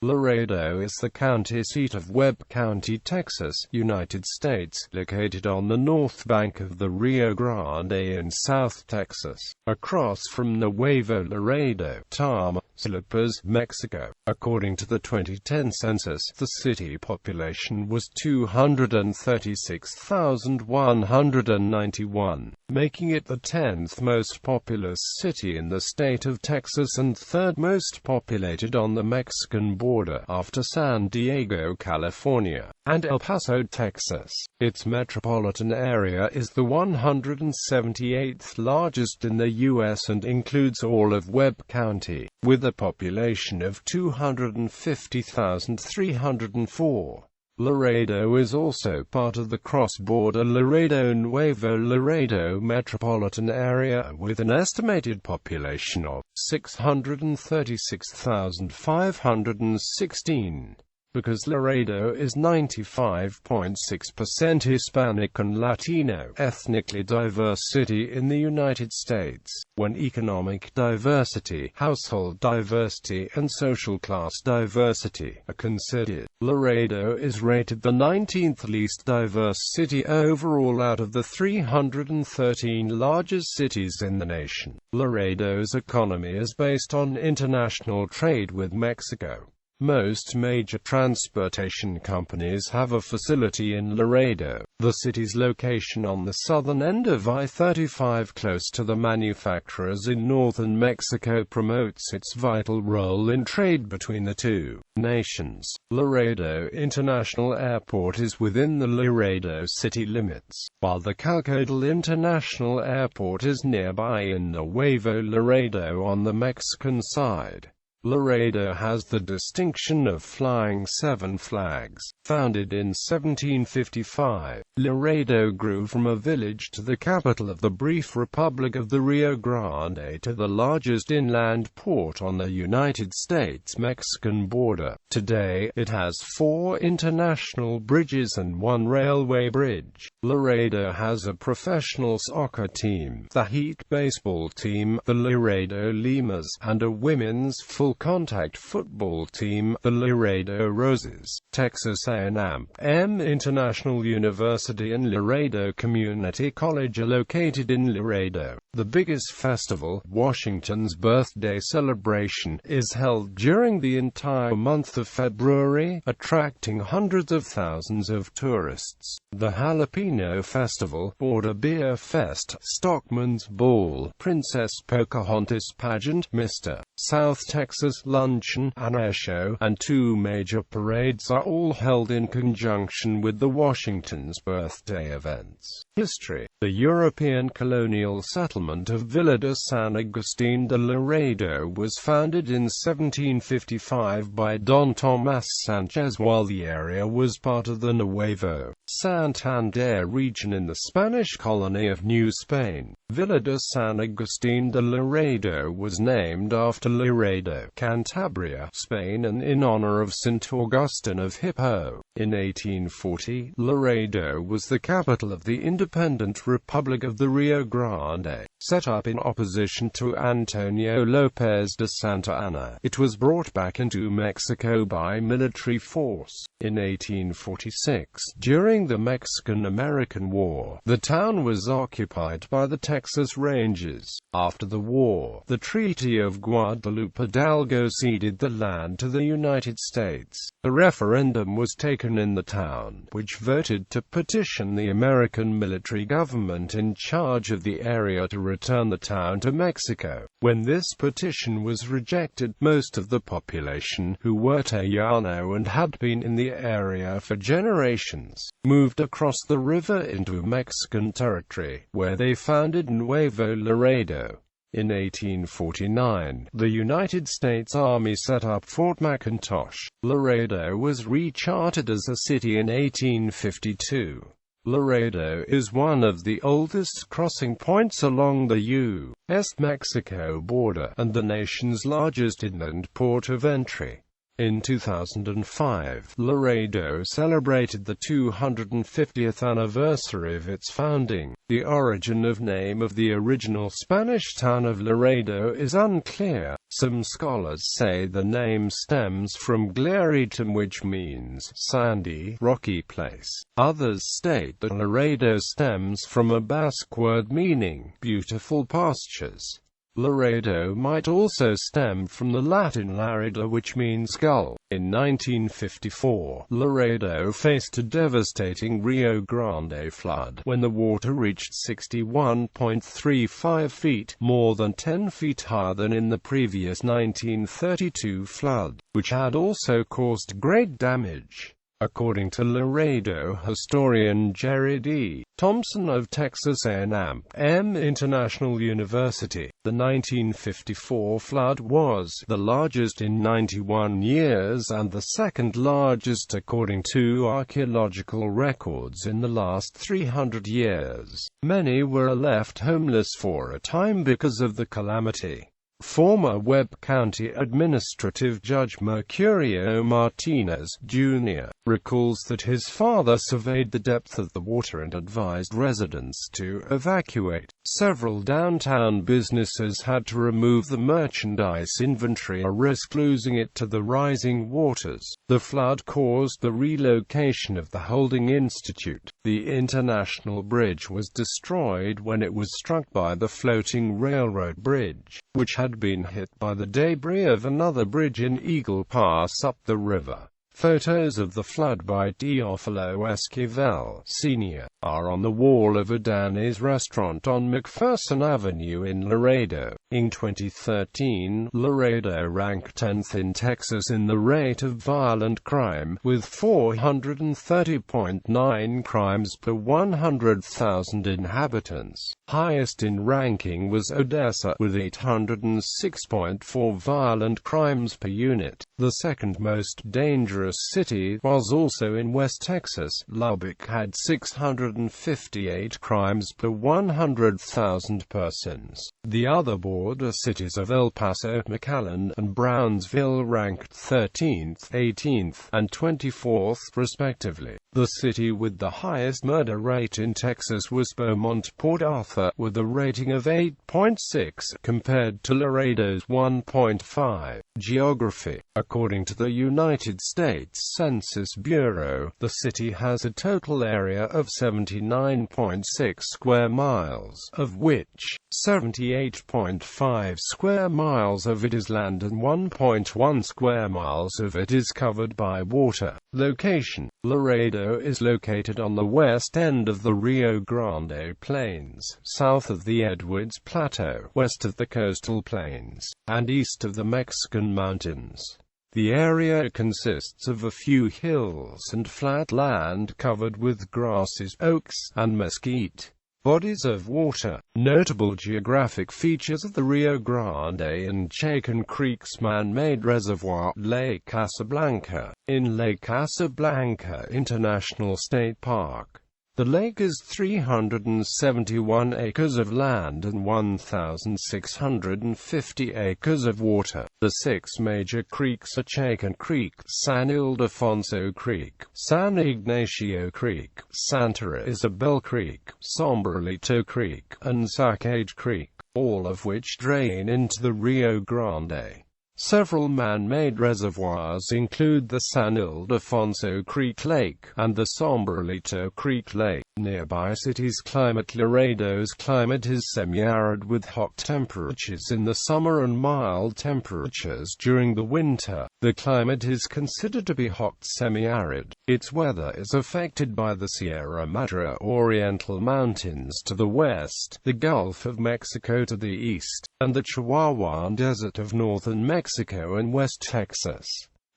Laredo is the county seat of Webb County, Texas, United States, located on the north bank of the Rio Grande in South Texas, across from Nuevo Laredo, Tamaulipas, Mexico. According to the 2010 census, the city population was 236,191, making it the 10th most populous city in the state of Texas and third most populated on the Mexican border after San Diego, California, and El Paso, Texas. Its metropolitan area is the 178th largest in the U.S. and includes all of Webb County, with a population of 250,304. Laredo is also part of the cross-border Laredo-Nuevo Laredo Metropolitan Area with an estimated population of 636,516. Because Laredo is 95.6% Hispanic and Latino, ethnically diverse city in the United States, when economic diversity, household diversity and social class diversity are considered, Laredo is rated the 19th least diverse city overall out of the 313 largest cities in the nation. Laredo's economy is based on international trade with Mexico. Most major transportation companies have a facility in Laredo. The city's location on the southern end of I-35 close to the manufacturers in northern Mexico promotes its vital role in trade between the two nations. Laredo International Airport is within the Laredo city limits, while the Calcodal International Airport is nearby in Nuevo Laredo on the Mexican side. Laredo has the distinction of flying 7 flags. Founded in 1755, Laredo grew from a village to the capital of the brief Republic of the Rio Grande to the largest inland port on the United States-Mexican border. Today, it has 4 international bridges and 1 railway bridge. Laredo has a professional soccer team, the Heat baseball team, the Laredo Lemurs, and a women's full-contact football team, the Laredo Roses. Texas A&M International University and Laredo Community College are located in Laredo. The biggest festival, Washington's birthday celebration, is held during the entire month of February, attracting hundreds of thousands of tourists. The Jalapeno Festival, Border Beer Fest, Stockman's Ball, Princess Pocahontas Pageant, Mr. South Texas Luncheon, an air show, and 2 major parades are all held in conjunction with the Washington's birthday events. History. The European colonial settlement of Villa de San Agustin de Laredo was founded in 1755 by Don Tomás Sánchez while the area was part of the Nuevo Santander region in the Spanish colony of New Spain. Villa de San Agustin de Laredo was named after Laredo, Cantabria, Spain, and in honor of St. Augustine of Hippo. In 1840, Laredo was the capital of the independent Republic of the Rio Grande. Set up in opposition to Antonio López de Santa Anna, it was brought back into Mexico by military force. In 1846, during the Mexican-American War, the town was occupied by the Texas Rangers. After the war, the Treaty of Guadalupe Hidalgo ceded the land to the United States. A referendum was taken in the town, which voted to petition the American military government in charge of the area to return the town to Mexico. When this petition was rejected, most of the population, who were Tejano and had been in the area for generations, moved across the river into Mexican territory, where they founded Nuevo Laredo. In 1849, the United States Army set up Fort McIntosh. Laredo was rechartered as a city in 1852. Laredo is one of the oldest crossing points along the U.S.-Mexico border, and the nation's largest inland port of entry. In 2005, Laredo celebrated the 250th anniversary of its founding. The origin of name of the original Spanish town of Laredo is unclear. Some scholars say the name stems from Glaritum, which means sandy, rocky place. Others state that Laredo stems from a Basque word meaning beautiful pastures. Laredo might also stem from the Latin larida, which means gull. In 1954, Laredo faced a devastating Rio Grande flood, when the water reached 61.35 feet, more than 10 feet higher than in the previous 1932 flood, which had also caused great damage. According to Laredo historian Jerry D. Thompson of Texas A&M International University, the 1954 flood was the largest in 91 years and the second largest according to archaeological records in the last 300 years. Many were left homeless for a time because of the calamity. Former Webb County Administrative Judge Mercurio Martinez, Jr., recalls that his father surveyed the depth of the water and advised residents to evacuate. Several downtown businesses had to remove the merchandise inventory or risk losing it to the rising waters. The flood caused the relocation of the Holding Institute. The International Bridge was destroyed when it was struck by the floating railroad bridge, which had been hit by the debris of another bridge in Eagle Pass up the river. Photos of the flood by Teofilo Esquivel, Sr., are on the wall of Adani's restaurant on McPherson Avenue in Laredo. In 2013, Laredo ranked 10th in Texas in the rate of violent crime, with 430.9 crimes per 100,000 inhabitants. Highest in ranking was Odessa, with 806.4 violent crimes per unit. The second most dangerous city was also in West Texas. Lubbock had 658 crimes per 100,000 persons. The other border cities of El Paso, McAllen, and Brownsville ranked 13th, 18th, and 24th, respectively. The city with the highest murder rate in Texas was Beaumont, Port Arthur, with a rating of 8.6, compared to Laredo's 1.5. Geography. According to the United States Census Bureau, the city has a total area of 79.6 square miles, of which 78.5 square miles of it is land and 1.1 square miles of it is covered by water. Location. Laredo is located on the west end of the Rio Grande Plains, south of the Edwards Plateau, west of the coastal plains, and east of the Mexican mountains. The area consists of a few hills and flat land covered with grasses, oaks, and mesquite. Bodies of water. Notable geographic features of the Rio Grande and Chacan Creeks man-made reservoir, Lake Casablanca. In Lake Casablanca International State Park, the lake is 371 acres of land and 1,650 acres of water. The six major creeks are Chacan Creek, San Ildefonso Creek, San Ignacio Creek, Santa Isabel Creek, Sombrerito Creek, and Sacage Creek, all of which drain into the Rio Grande. Several man-made reservoirs include the San Ildefonso Creek Lake and the Sombrerito Creek Lake. Nearby cities climate. Laredo's climate is semi-arid with hot temperatures in the summer and mild temperatures during the winter. The climate is considered to be hot semi-arid. Its weather is affected by the Sierra Madre Oriental Mountains to the west, the Gulf of Mexico to the east, and the Chihuahuan Desert of northern Mexico and West Texas.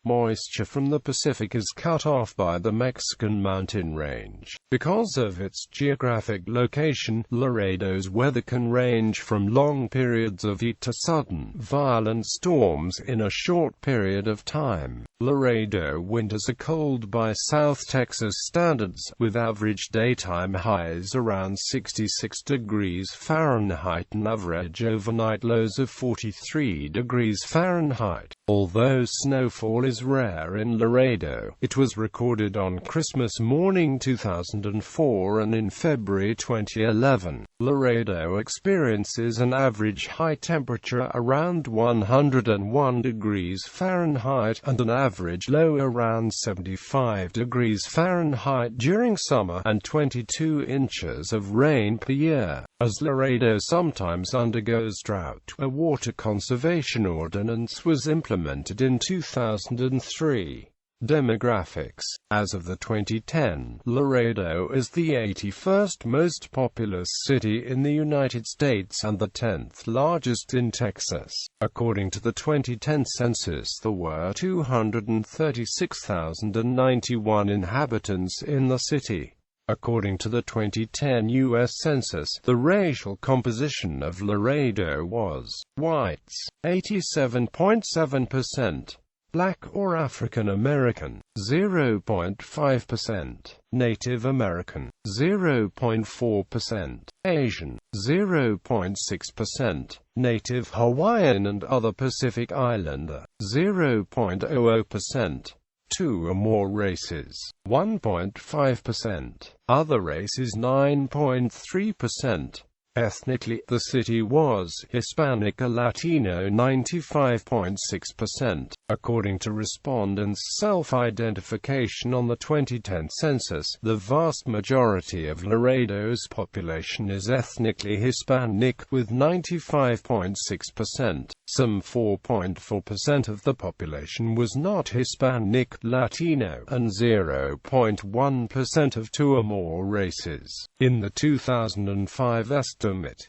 Moisture from the Pacific is cut off by the Mexican mountain range. Because of its geographic location, Laredo's weather can range from long periods of heat to sudden, violent storms in a short period of time. Laredo winters are cold by South Texas standards, with average daytime highs around 66 degrees Fahrenheit and average overnight lows of 43 degrees Fahrenheit. Although snowfall is is rare in Laredo. It was recorded on Christmas morning 2004 and in February 2011. Laredo experiences an average high temperature around 101 degrees Fahrenheit and an average low around 75 degrees Fahrenheit during summer, and 22 inches of rain per year. As Laredo sometimes undergoes drought, a water conservation ordinance was implemented in 2003. Demographics. As of the 2010, Laredo is the 81st most populous city in the United States and the 10th largest in Texas. According to the 2010 census, there were 236,091 inhabitants in the city. According to the 2010 U.S. Census, the racial composition of Laredo was whites, 87.7%. Black or African American, 0.5%, Native American, 0.4%, Asian, 0.6%, Native Hawaiian and other Pacific Islander, 0.00%, two or more races, 1.5%, other races 9.3%. Ethnically, the city was Hispanic or Latino 95.6%. According to respondents' self-identification on the 2010 census, the vast majority of Laredo's population is ethnically Hispanic, with 95.6%. Some 4.4% of the population was not Hispanic, Latino, and 0.1% of two or more races. In the 2005 estimate,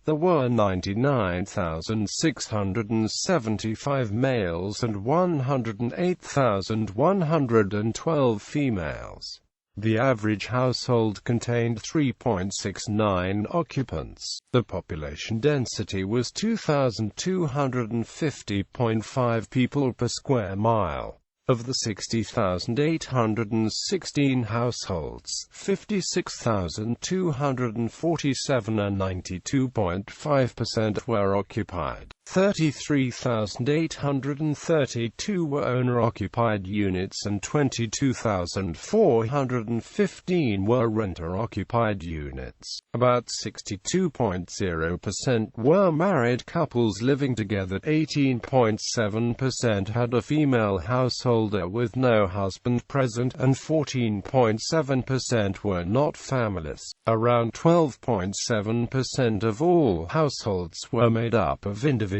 there were 99,675 males and 108,112 females. The average household contained 3.69 occupants. The population density was 2,250.5 people per square mile. Of the 60,816 households, 56,247 or 92.5% were occupied. 33,832 were owner-occupied units and 22,415 were renter-occupied units. About 62.0% were married couples living together. 18.7% had a female householder with no husband present, and 14.7% were not families. Around 12.7% of all households were made up of individuals,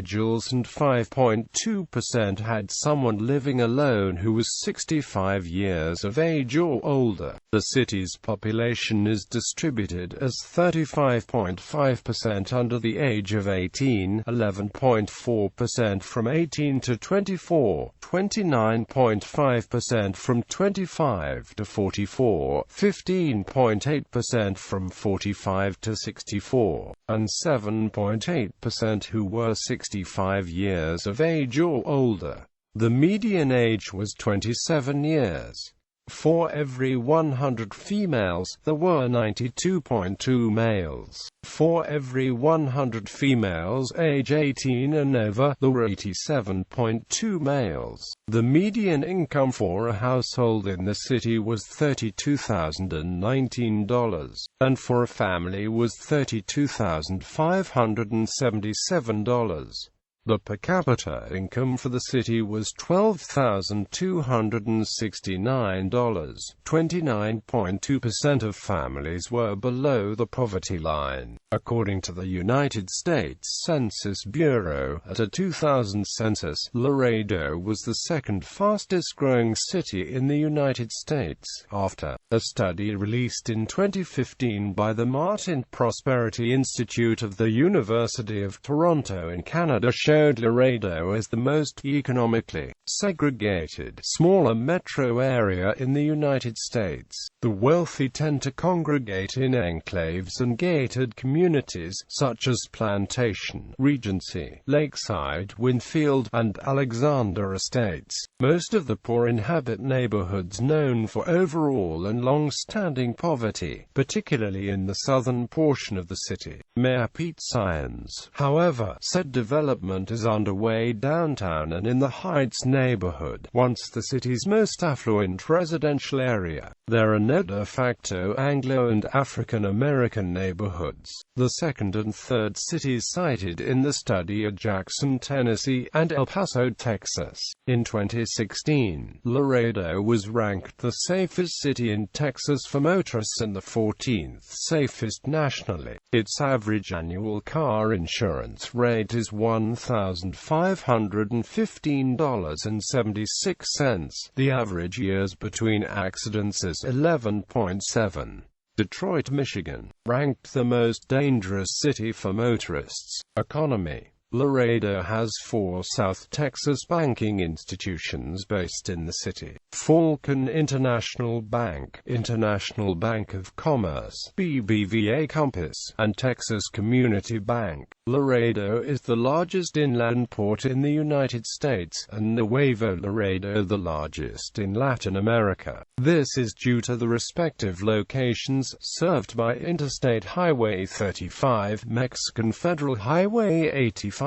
and 5.2% had someone living alone who was 65 years of age or older. The city's population is distributed as 35.5% under the age of 18, 11.4% from 18 to 24, 29.5% from 25 to 44, 15.8% from 45 to 64, and 7.8% who were 65 years of age or older. The median age was 27 years. For every 100 females, there were 92.2 males. For every 100 females age 18 and over, there were 87.2 males. The median income for a household in the city was $32,019, and for a family was $32,577. The per capita income for the city was $12,269. 29.2% of families were below the poverty line. According to the United States Census Bureau, at a 2000 census, Laredo was the second fastest growing city in the United States, after a study released in 2015 by the Martin Prosperity Institute of the University of Toronto in Canada showed Laredo as the most economically segregated, smaller metro area in the United States. The wealthy tend to congregate in enclaves and gated communities, such as Plantation, Regency, Lakeside, Winfield, and Alexander estates. Most of the poor inhabit neighborhoods known for overall and long-standing poverty, particularly in the southern portion of the city. Mayor Pete Saenz, however, said development development is underway downtown and in the Heights neighborhood, once the city's most affluent residential area. There are no de facto Anglo and African American neighborhoods. The second and third cities cited in the study are Jackson, Tennessee, and El Paso, Texas. In 2016, Laredo was ranked the safest city in Texas for motorists and the 14th safest nationally. Its average annual car insurance rate is $1,515.76. The average years between accidents is 11.7. Detroit, Michigan, ranked the most dangerous city for motorists. Economy. Laredo has 4 South Texas banking institutions based in the city: Falcon International Bank, International Bank of Commerce, BBVA Compass, and Texas Community Bank. Laredo is the largest inland port in the United States, and Nuevo Laredo the largest in Latin America. This is due to the respective locations served by Interstate Highway 35, Mexican Federal Highway 85.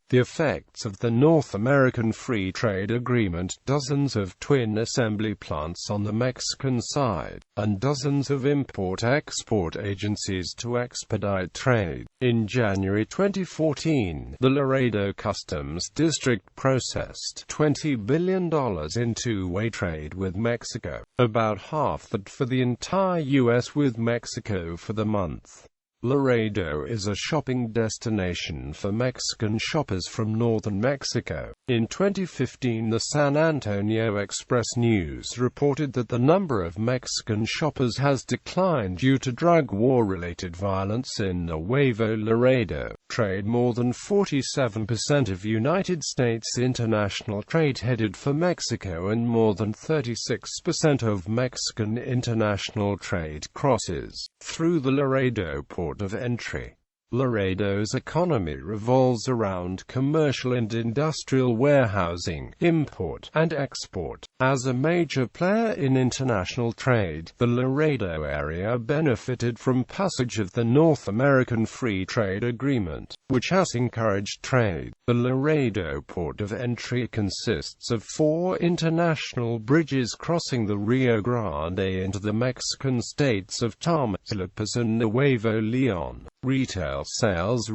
The effects of the North American Free Trade Agreement: dozens of twin assembly plants on the Mexican side, and dozens of import-export agencies to expedite trade. In January 2014, the Laredo Customs District processed $20 billion in two-way trade with Mexico, about half that for the entire U.S. with Mexico for the month. Laredo is a shopping destination for Mexican shoppers from northern Mexico. In 2015, the San Antonio Express-News reported that the number of Mexican shoppers has declined due to drug war-related violence in Nuevo Laredo. Trade: more than 47% of United States international trade headed for Mexico, and more than 36% of Mexican international trade crosses through the Laredo port of entry. Laredo's economy revolves around commercial and industrial warehousing, import, and export. As a major player in international trade, the Laredo area benefited from passage of the North American Free Trade Agreement, which has encouraged trade. The Laredo port of entry consists of 4 international bridges crossing the Rio Grande into the Mexican states of Tamaulipas and Nuevo León. Retail sales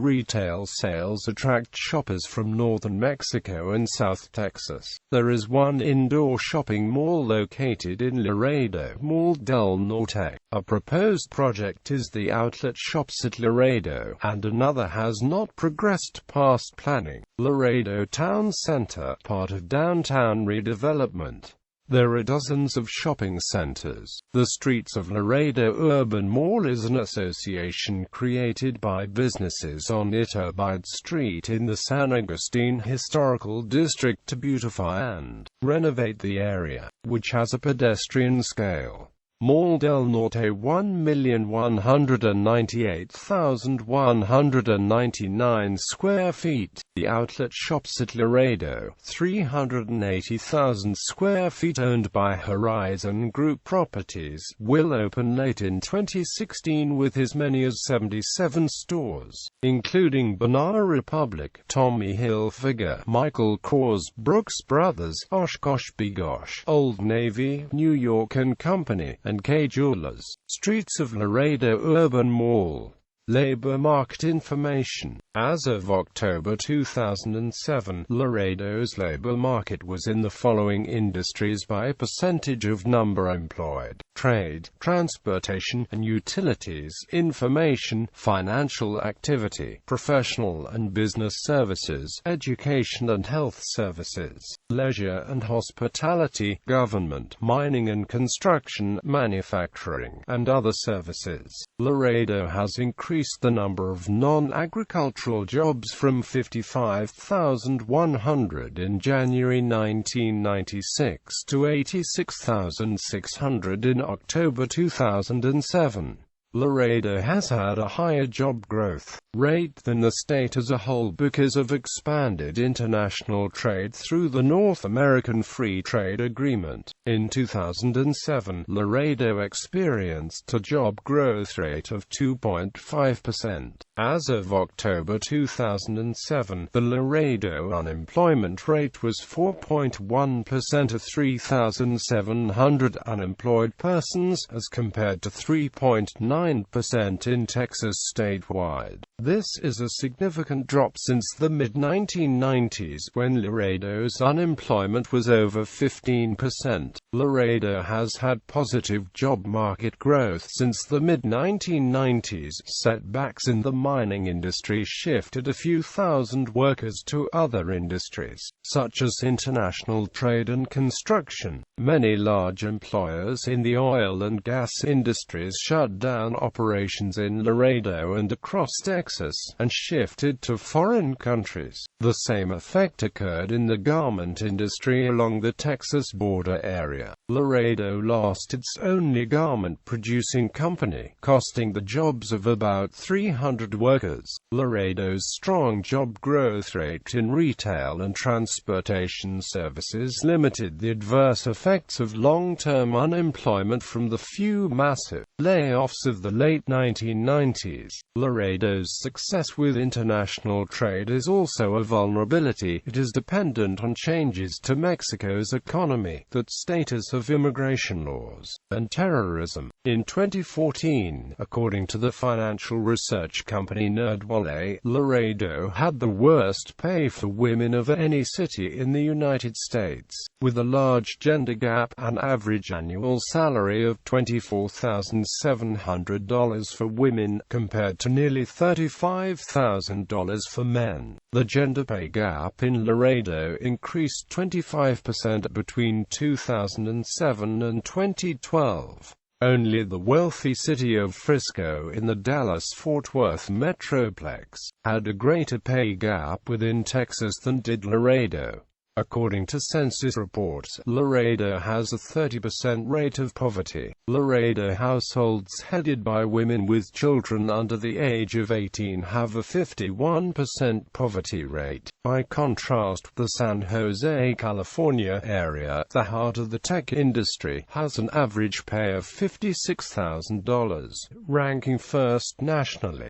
attract shoppers from northern Mexico and South Texas. There is one indoor shopping mall located in Laredo, Mall del Norte. A proposed project is the Outlet Shops at Laredo, and another has not progressed past planning. Laredo Town Center, part of downtown redevelopment. There are dozens of shopping centers. The Streets of Laredo Urban Mall is an association created by businesses on Iturbide Street in the San Agustin Historical District to beautify and renovate the area, which has a pedestrian scale. Mall del Norte 1,198,199 square feet. The Outlet Shops at Laredo, 380,000 square feet, owned by Horizon Group Properties, will open late in 2016 with as many as 77 stores, including Banana Republic, Tommy Hilfiger, Michael Kors, Brooks Brothers, Oshkosh B'Gosh, Old Navy, New York & Company, and K Jewelers. Streets of Laredo Urban Mall. Labor market information. As of October 2007, Laredo's labor market was in the following industries by percentage of number employed: trade, transportation and utilities, information, financial activity, professional and business services, education and health services, leisure and hospitality, government, mining and construction, manufacturing, and other services. Laredo has increased the number of non-agricultural jobs from 55,100 in January 1996 to 86,600 in October 2007. Laredo has had a higher job growth rate than the state as a whole because of expanded international trade through the North American Free Trade Agreement. In 2007, Laredo experienced a job growth rate of 2.5%. As of October 2007, the Laredo unemployment rate was 4.1% of 3,700 unemployed persons, as compared to 3.9% in Texas statewide. This is a significant drop since the mid-1990s, when Laredo's unemployment was over 15%. Laredo has had positive job market growth since the mid-1990s. Setbacks in the mining industry shifted a few thousand workers to other industries, such as international trade and construction. Many large employers in the oil and gas industries shut down operations in Laredo and across Texas, and shifted to foreign countries. The same effect occurred in the garment industry along the Texas border area. Laredo lost its only garment-producing company, costing the jobs of about 300 workers. Laredo's strong job growth rate in retail and transportation services limited the adverse effects of long-term unemployment from the few massive layoffs of the late 1990s. Laredo's success with international trade is also a vulnerability. It is dependent on changes to Mexico's economy, the status of immigration laws, and terrorism. In 2014, according to the financial research company NerdWallet, Laredo had the worst pay for women of any city in the United States, with a large gender gap, an average annual salary of $24,700 for women, compared to nearly $35,000 for men. The gender pay gap in Laredo increased 25% between 2007 and 2012. Only the wealthy city of Frisco in the Dallas-Fort Worth metroplex had a greater pay gap within Texas than did Laredo. According to census reports, Laredo has a 30% rate of poverty. Laredo households headed by women with children under the age of 18 have a 51% poverty rate. By contrast, the San Jose, California area, the heart of the tech industry, has an average pay of $56,000, ranking first nationally.